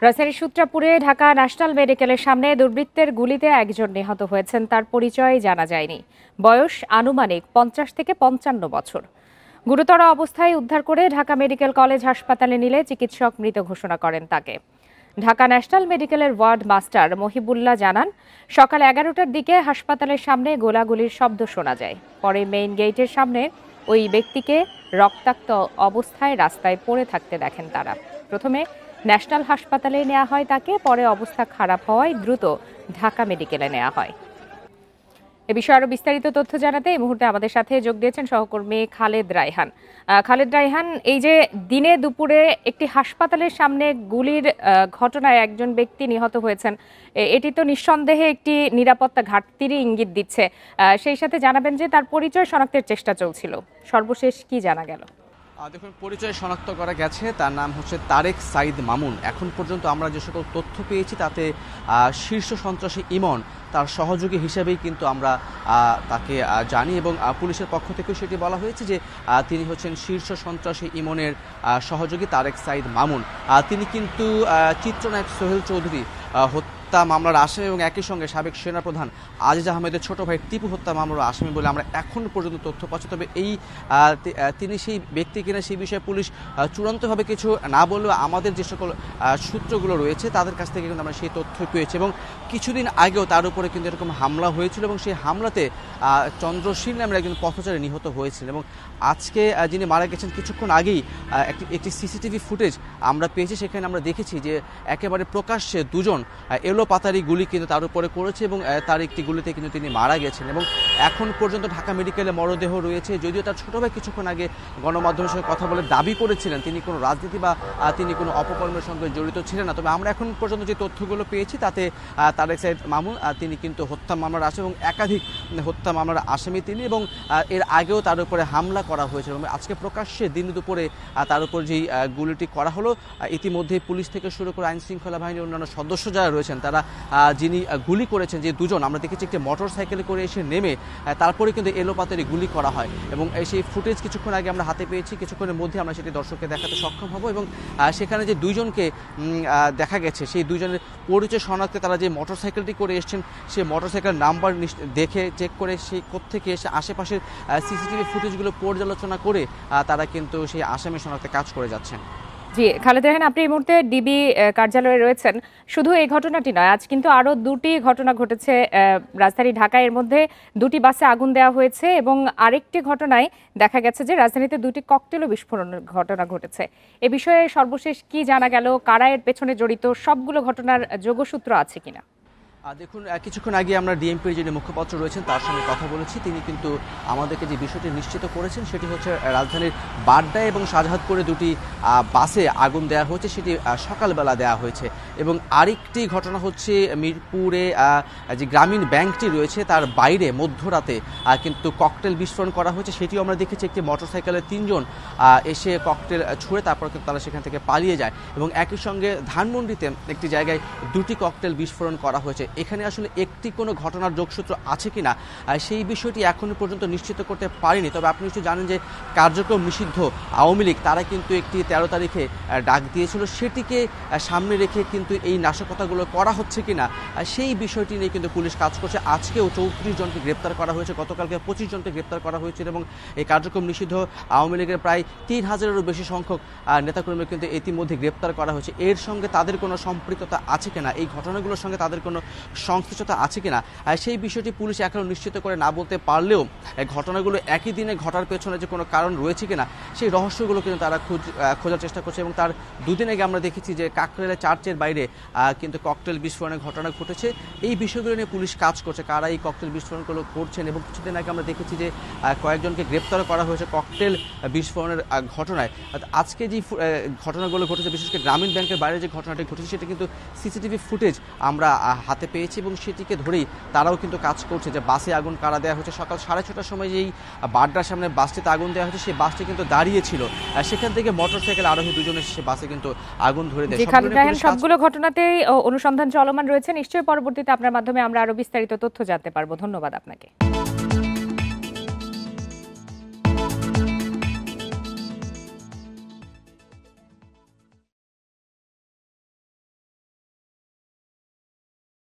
রাজধানীর সূত্রাপুরে ঢাকা ন্যাশনাল মেডিকেলের সামনে দুর্বৃত্তের গুলিতে একজন নিহত হয়েছেন। তার পরিচয় জানা যায়নি। বয়স আনুমানিক 50 থেকে 55 বছর। গুরুতর অবস্থায় উদ্ধার করে ঢাকা মেডিকেল কলেজ হাসপাতালে নিলে চিকিৎসক মৃত ঘোষণা করেন তাকে। ঢাকা ন্যাশনাল মেডিকেলের ওয়ার্ড মাস্টার মহিবুল্লাহ জানান, সকাল 11টার দিকে হাসপাতালের সামনে গোলাগুলির শব্দ শোনা যায়। পরে মেইন গেটের সামনে ওই ব্যক্তিকে রক্তাক্ত অবস্থায় রাস্তায় পড়ে থাকতে দেখেন তারা। প্রথমে ন্যাশনাল হাসপাতালে নেওয়া হয় তাকে, পরে অবস্থা খারাপ হওয়ায় দ্রুত ঢাকা মেডিকেলে নেওয়া হয়। এ বিষয়ে আরো বিস্তারিত তথ্য জানাতে এই মুহূর্তে আমাদের সাথে যোগ দিয়েছেন সহকর্মী খালেদ রায়হান। খালেদ রায়হান, এই যে দিনে দুপুরে একটি হাসপাতালের সামনে গুলির ঘটনায় একজন ব্যক্তি নিহত হয়েছেন, এটি তো নিঃসন্দেহে একটি নিরাপত্তা ঘাটতিরই ইঙ্গিত দিচ্ছে। সেই সাথে জানাবেন যে তার পরিচয় শনাক্তের চেষ্টা চলছিল, সর্বশেষ কি জানা গেল? দেখুন, পরিচয় শনাক্ত করা গেছে, তার নাম হচ্ছে তারেক সাইদ মামুন। এখন পর্যন্ত আমরা যে সকল তথ্য পেয়েছি তাতে শীর্ষ সন্ত্রাসী ইমন তার সহযোগী হিসেবেই কিন্তু আমরা তাকে জানি, এবং পুলিশের পক্ষ থেকেও সেটি বলা হয়েছে যে তিনি হচ্ছেন শীর্ষ সন্ত্রাসী ইমনের সহযোগী তারেক সাইদ মামুন। তিনি কিন্তু চিত্রনায়ক সোহেল চৌধুরী হত্যা মামলার আসামি এবং একই সঙ্গে সাবেক সেনাপ্রধান আজিজ আহমেদের ছোট ভাই টিপু হত্যা মামলার আসামি বলে আমরা এখন পর্যন্ত তথ্য পাচ্ছি। তবে তিনি সেই ব্যক্তি কিনা সেই বিষয়ে পুলিশ চূড়ান্তভাবে কিছু না বললেও আমাদের যে সকল সূত্রগুলো রয়েছে তাদের কাছ থেকে কিন্তু আমরা সেই তথ্য পেয়েছি। এবং কিছুদিন আগেও তার উপরে কিন্তু এরকম হামলা হয়েছিল এবং সেই হামলাতে চন্দ্রশীল নামের একজন পথচারী নিহত হয়েছিলেন। এবং আজকে যিনি মারা গেছেন কিছুক্ষণ আগেই একটি সিসিটিভি ফুটেজ আমরা পেয়েছি, সেখানে আমরা দেখেছি যে একেবারে প্রকাশ্যে দুজন পাতারি গুলি কিন্তু তার উপরে করেছে এবং তার একটি গুলিতে কিন্তু তিনি মারা গেছেন। এবং এখন পর্যন্ত ঢাকা মেডিকেলে মরদেহ রয়েছে, যদিও তার ছোট ভাই কিছুক্ষণ আগে গণমাধ্যমের সঙ্গে কথা বলে দাবি করেছিলেন তিনি কোনো রাজনীতি বা তিনি কোনো অপকর্মের সঙ্গে জড়িত ছিলেন না। তবে আমরা এখন পর্যন্ত যে তথ্যগুলো পেয়েছি তাতে তারেক সাইদ মামুন তিনি কিন্তু হত্যা মামলার আসামি এবং একাধিক হত্যা মামলার আসামি তিনি, এবং এর আগেও তার উপরে হামলা করা হয়েছিল। এবং আজকে প্রকাশ্যে দিন দুপুরে তার উপর যেই গুলিটি করা হলো, ইতিমধ্যেই পুলিশ থেকে শুরু করে আইন শৃঙ্খলা বাহিনীর অন্যান্য সদস্য যারা রয়েছেন তারা যিনি গুলি করেছেন যে দুজন, আমরা দেখেছি একটি মোটর সাইকেলে করে এসে নেমে তারপরে কিন্তু এলোপাতারি গুলি করা হয়। এবং সেই ফুটেজ কিছুক্ষণ আগে আমরা হাতে পেয়েছি, কিছুক্ষণের মধ্যে আমরা সেটি দর্শককে দেখাতে সক্ষম হব। এবং সেখানে যে দুইজনকে দেখা গেছে সেই দুইজনের পরিচয় শনাক্তে তারা যে মোটর সাইকেলটি করে এসছেন সেই মোটর সাইকেল নাম্বার দেখে চেক করে সেই কোত্থেকে এসে আশেপাশের সিসিটিভি ফুটেজগুলো পর্যালোচনা করে তারা কিন্তু সেই আসামি শনাক্তে কাজ করে যাচ্ছেন। জি খালেদ রায়হান, আপনি এই মুহূর্তে ডিবি কার্যালয়ে রয়েছেন। শুধু এই ঘটনাটি নয়, আজ কিন্তু আরো দুটি ঘটনা ঘটেছে রাজধানী ঢাকায়। এর মধ্যে দুটি বাসে আগুন দেওয়া হয়েছে এবং আরেকটি ঘটনায় দেখা গেছে যে রাজধানীতে দুটি ককটেল বিস্ফোরণের ঘটনা ঘটেছে। এ বিষয়ে সর্বশেষ কি জানা গেল? কারা এর পেছনে জড়িত? সবগুলো ঘটনার যোগসূত্র আছে কিনা? দেখুন, কিছুক্ষণ আগে আমরা ডিএমপির যিনি মুখপাত্র রয়েছেন তার সঙ্গে কথা বলেছি। তিনি কিন্তু আমাদেরকে যে বিষয়টি নিশ্চিত করেছেন সেটি হচ্ছে রাজধানীর বাড্ডা এবং শাহজাহাদপুরে দুটি বাসে আগুন দেওয়া হয়েছে, সেটি সকালবেলা দেওয়া হয়েছে। এবং আরেকটি ঘটনা হচ্ছে মিরপুরে যে গ্রামীণ ব্যাংকটি রয়েছে তার বাইরে মধ্যরাতে কিন্তু ককটেল বিস্ফোরণ করা হয়েছে, সেটিও আমরা দেখেছি। একটি মোটরসাইকেলে তিনজন এসে ককটেল ছুঁড়ে তারপর কিন্তু তারা সেখান থেকে পালিয়ে যায়। এবং একই সঙ্গে ধানমন্ডিতে একটি জায়গায় দুটি ককটেল বিস্ফোরণ করা হয়েছে। এখানে আসলে একটি কোনো ঘটনার যোগসূত্র আছে কিনা সেই বিষয়টি এখনো পর্যন্ত নিশ্চিত করতে পারিনি। তবে আপনি নিশ্চয়ই জানেন যে কার্যক্রম নিষিদ্ধ আওয়ামী লীগ তারা কিন্তু একটি 13 তারিখে ডাক দিয়েছিল, সেটিকে সামনে রেখে কিন্তু এই নাশকতাগুলো করা হচ্ছে কিনা সেই বিষয়টি নিয়ে কিন্তু পুলিশ কাজ করছে। আজকেও 34 জনকে গ্রেপ্তার করা হয়েছে, গতকালকে 25 জনকে গ্রেপ্তার করা হয়েছিল। এবং এই কার্যক্রম নিষিদ্ধ আওয়ামী লীগের প্রায় 3000-এরও বেশি সংখ্যক নেতাকর্মী কিন্তু ইতিমধ্যে গ্রেপ্তার করা হয়েছে। এর সঙ্গে তাদের কোনো সম্পৃক্ততা আছে কিনা, এই ঘটনাগুলোর সঙ্গে তাদের কোনো সংশ্লিষ্টতা আছে কিনা সেই বিষয়টি পুলিশ এখনো নিশ্চিত করে না বলতে পারলেও ঘটনাগুলো একই দিনে ঘটার পেছনে যে কোনো কারণ রয়েছে কিনা সেই রহস্যগুলো কিন্তু তারা খোঁজার চেষ্টা করছে। এবং তার দুদিন আগে আমরা দেখেছি যে কাকরাইলে চার্চের বাইরে কিন্তু ককটেল বিস্ফোরণের ঘটনা ঘটেছে। এই বিষয়গুলো নিয়ে পুলিশ কাজ করছে, কারা এই ককটেল বিস্ফোরণগুলো করছেন। এবং কিছুদিন আগে আমরা দেখেছি যে কয়েকজনকে গ্রেপ্তার করা হয়েছে ককটেল বিস্ফোরণের ঘটনায়। আজকে যে ঘটনাগুলো ঘটেছে, বিশেষ করে গ্রামীণ ব্যাংকের বাইরে যে ঘটনাটি ঘটেছে সেটা কিন্তু সিসিটিভি ফুটেজ আমরা হাতে পেয়েছি এবং সেটিকে ধরেই তারাও কিন্তু কাজ করছে যে বাসে আগুন কারা দেওয়া হচ্ছে। সকাল 6:30টার সময় যেই বাড্ডার সামনে বাসটিতে আগুন দেওয়া হচ্ছে সেই বাসটি কিন্তু দাঁড়িয়েছিল, সেখান থেকে মোটরসাইকেল আরোহী দুজনে সে বাসে কিন্তু আগুন ধরে দেয়। সবগুলো ঘটনাতেই অনুসন্ধান চলমান রয়েছে। নিশ্চয়ই পরবর্তীতে আপনার মাধ্যমে আমরা আরো বিস্তারিত তথ্য জানতে পারবো। ধন্যবাদ আপনাকে।